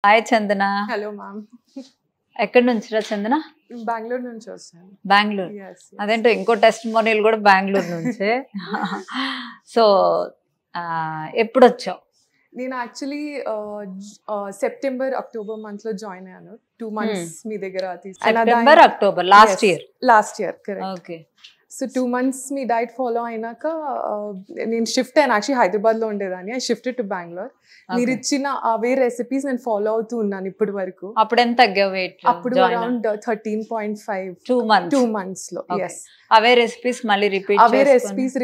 Hi చందన. Hello ma'am. ఎక్కడి నుంచిరా చందన? బెంగళూరు నుంచి వస్తాను. బెంగళూరు. అదేంటో ఇంకో టెస్టిమోనియల్ కూడా బెంగళూరు నుంచే. సో ఎప్పుడు వచ్చావు? నేను యాక్చువల్లీ సెప్టెంబర్ అక్టోబర్ మంత్ లో జాయిన్ అయ్యాను. 2 months మీ దగ్గర September October last year. Correct. Okay. So 2 months మీ డైట్ ఫాలో అయినాక నేను షిఫ్ట్ అయ్యాను. యాక్చువల్లీ హైదరాబాద్ లో ఉండేదాన్ని. I shifted to Bengaluru. మీరు ఇచ్చిన అవే రెసిపీస్ నేను ఫాలో అవుతూ ఉన్నాను ఇప్పటి వరకు. అప్పుడు ఎంత తగ్గావు వెయిట్? అప్పుడు అరౌండ్ 13.5 2 months లో. ఎస్. అవే రెసిపీస్ మళ్ళీ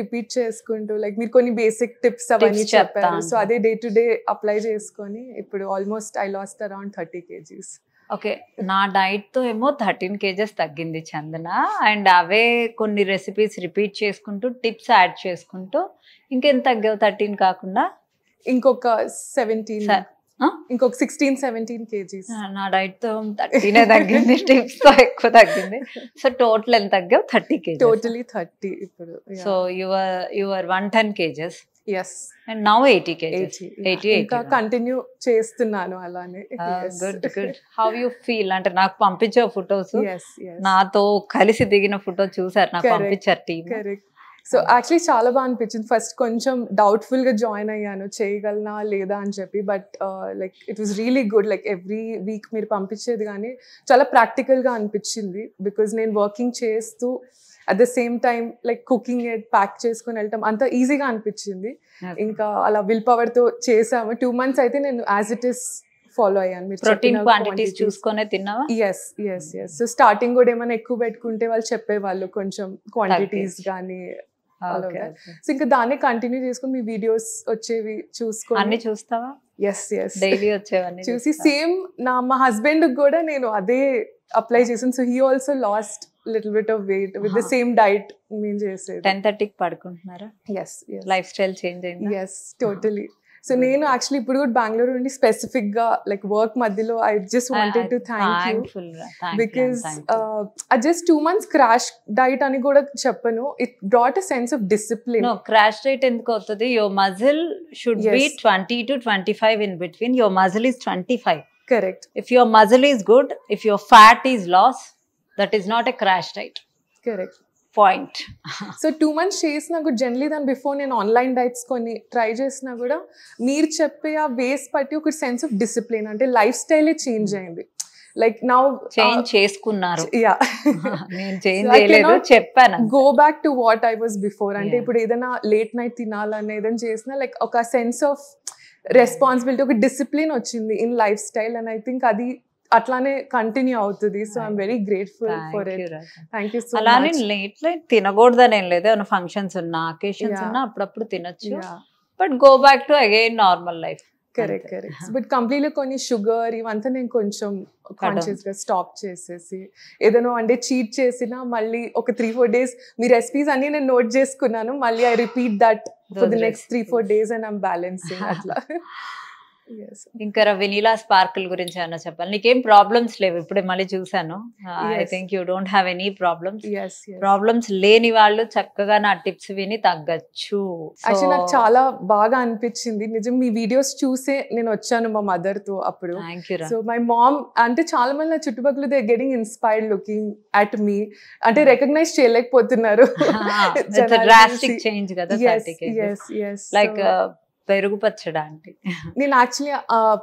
రిపీట్ చేసుకుంటూ లైక్ మీరు కొన్ని బేసిక్ టిప్స్ అవన్నీ చెప్పారు. సో అదే డే టు డే అప్లై చేసుకొని ఇప్పుడు almost I last around 30 kgs. Okay. నా డైట్ తో ఏమో 13 kgs తగ్గింది చందన. అండ్ అవే కొన్ని రెసిపీస్ రిపీట్ చేసుకుంటూ టిప్స్ యాడ్ చేసుకుంటూ ఇంకెంత తగ్గావు 13 కాకుండా? ఇంకొక 16-17 kgs. నా డైట్ తో 13 తగ్గింది, టిప్స్ తో ఎక్కువ తగ్గింది. సో టోటల్ ఎంత తగ్గావు? 30 kgs. టోటలీ 30 ఇప్పుడు. So your 110 kgs. yes. and now 80 kgs. 80 ఇంకా కంటిన్యూ చేస్తున్నాను అలానే. గుడ్. How you feel? అంటే నాకు పంపించే ఫొటోస్, yes. నాతో కలిసి దిగిన ఫోటో చూసారు, నాకు పంపించారు టీమ్. కరెక్ట్. సో యాక్చువల్లీ చాలా బాగా అనిపించింది. ఫస్ట్ కొంచెం డౌట్ఫుల్ గా జాయిన్ అయ్యాను, చేయగలనా లేదా అని చెప్పి. But like it was really good. Like every week మీరు పంపించేది కానీ చాలా ప్రాక్టికల్ గా అనిపించింది. బికాజ్ నేను వర్కింగ్ చేస్తూ at the same time like cooking pack చేసుకుని వెళ్ళటం అంత ఈజీగా అనిపించింది. ఇంకా అలా విల్ పవర్ తో చేసాము. 2 months అయితే నేను యాజ్ ఇట్ ఇస్ ఫాలో అయ్యాను. మీరు ప్రోటీన్ క్వాంటిటీస్ చూసుకునే తిన్నావా? ఎస్. సో స్టార్టింగ్ కూడా ఏమైనా ఎక్కువ పెట్టుకుంటే వాళ్ళు చెప్పేవాళ్ళు కొంచెం క్వాంటిటీస్ కానీ. సో ఇంకా దాన్ని కంటిన్యూ చేసుకుని మీ వీడియోస్ వచ్చేవి చూసుకొని. అన్ని చూస్తావా? ఎస్. డైలీ వచ్చేవన్నీ చూసి సేమ్ మా హస్బెండ్ కూడా నేను అదే అప్లై చేసాను. So he also lost little bit of weight with the same diet మేము చేసేది. 10:30కి పడుకుంటున్నారా? ఎస్. లైఫ్ స్టైల్ చేంజ్ అయింది. Yes, totally. సో నేను యాక్చువల్లీ ఇప్పుడు కూడా బెంగళూరు నుండి స్పెసిఫిక్ గా లైక్ వర్క్ మధ్యలో I just wanted to thank you because I just 2 months crash diet అని కూడా చెప్పను. It brought a sense of discipline. Crash diet ఎందుకు అవుతుంది? Your muscle should be 20 to 25 in between. Your muscle is 25. Correct. If your muscle is good, if your fat is lost, that is not a crash diet. Correct. Point. So 2 months చేసినా కూడా generally దాని before నేను online diets కొన్ని try చేసినా కూడా మీరు చెప్పే ఆ వేస్ బట్టి ఒక సెన్స్ ఆఫ్ డిసిప్లిన్ అంటే లైఫ్ స్టైలే చేంజ్ అయింది. లైక్ నౌ చేంజ్ చేసుకున్నారు. యా, నేను చేంజ్ చేయలేదు, చెప్పాను. Go back to what I was before. అంటే ఇప్పుడు ఏదైనా లేట్ నైట్ తినాలన్నా ఏదైనా చేసినా లైక్ ఒక సెన్స్ ఆఫ్ రెస్పాన్సిబిలిటీ, ఒక డిసిప్లిన్ వచ్చింది in life style. And I think అది అట్లానే కంటిన్యూ అవుతుంది. So I'm very grateful for it. Thank you so much. అలానే లేట్ తినకూడదని ఏం లేదు. ఏమైనా ఫంక్షన్స్ ఉన్నా, అకేషన్స్ ఉన్నా అప్పుడప్పుడు తినొచ్చు. But go back to again normal life. Correct. But completely కొన్ని షుగర్ ఇవంతా నేను కొంచెం కాన్షియస్ గా స్టాప్ చేసేసి ఏదైనా అంటే చీట్ చేసినా మళ్ళీ ఒక 3-4 days మీ రెసిపీస్ అన్ని నేను నోట్ చేసుకున్నాను. మళ్ళీ I repeat that for the next 3-4 days and I'm balancing అట్లా. ఇంకా వెనిలా స్పార్కిల్ గురించి ఏమన్నా చెప్పాలి? నీకేం ప్రాబ్లమ్స్ లేవు? ఇప్పుడే మళ్ళీ చూసాను. I think you don't have any problems. Problems లేని వాళ్ళు చక్కగా నా టిప్స్ విని తగ్గచ్చు. యాక్చువల్లీ నాకు చాలా బాగా అనిపించింది నిజం. మీ వీడియోస్ చూసే నేను వచ్చాను మా మదర్ తో అప్పుడు. సో మై మామ్ అంటే చాలా మంది నా చుట్టుపక్కల they getting inspired looking at me. అంటే రికగ్నైజ్ చేయలేకపోతున్నారు. డ్రాస్టిక్ చేంజ్ కదా. లైక్ పెరుగు పచ్చడి ఆంటీ. నేను యాక్చువల్లీ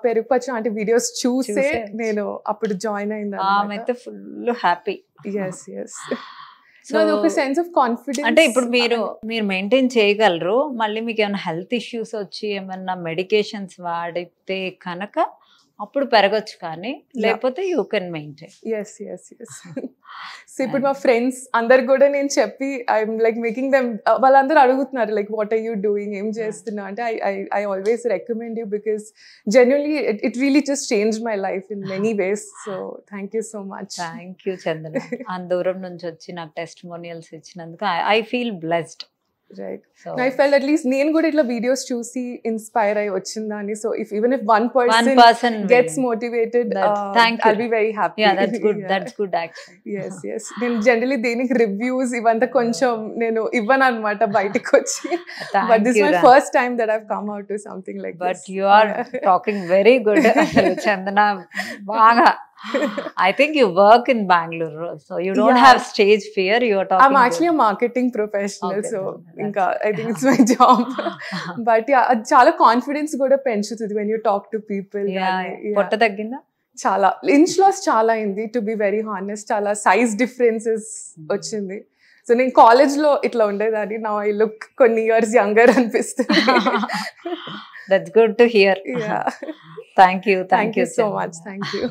పెరుగు పచ్చడి అంటే వీడియోస్ చూసే నేను అప్పుడు జాయిన్ అయింది. ఆమెతే ఫుల్ హ్యాపీ. ఎస్. సో ఒక సెన్స్ ఆఫ్ కాన్ఫిడెన్స్. అంటే ఇప్పుడు మీరు మెయింటైన్ చేయగలరు. మళ్ళీ మీకు ఏమైనా హెల్త్ ఇష్యూస్ వచ్చి ఏమన్నా మెడికేషన్స్ వాడితే కనుక అప్పుడు పెరగచ్చు, కానీ లేకపోతే you can maintain. Yes. So ఇప్పుడు మా ఫ్రెండ్స్ అందరు కూడా నేను చెప్పి ఐఎమ్ లైక్ మేకింగ్ దెమ్, వాళ్ళందరూ అడుగుతున్నారు like what are you doing, ఏం చేస్తున్నా అంటే I always recommend you because genuinely it really just change my life in many ways. So thank you so much. Thank you Chandana. అంత దూరం నుంచి వచ్చి నాకు టెస్టిమోనియల్స్ ఇచ్చినందుకు I feel blessed. Right. So I felt at least నేను కూడా ఇట్లా videos చూసి ఇన్స్పైర్ అయ్యి వచ్చిందని. So if even if one person gets motivated, I'll be very happy. Yeah, that's good actually. Yes. నేను జనరల్లీ దేనికి రివ్యూస్ ఇవంతా కొంచెం నేను ఇవ్వను అన్నమాట బయటకు వచ్చి. But this is my first time that I've come out to something like this. But you are talking very good. Chandana baga. I think you work in Bangalore, so you don't have stage fear. You are talking. I'm actually a marketing professional, okay, so inka I think it's my job. But yeah, chala confidence kuda penchutudi when you talk to people. Potta tagginda chala, inch loss chala indi, to be very honest. Chala size differences ochindi. So నేను college లో ఇట్లా ఉండేదాన్ని. Now I look కొన్ని years younger అనిపిస్తుంది. That's good to hear. Yeah. Thank you so much. Thank you.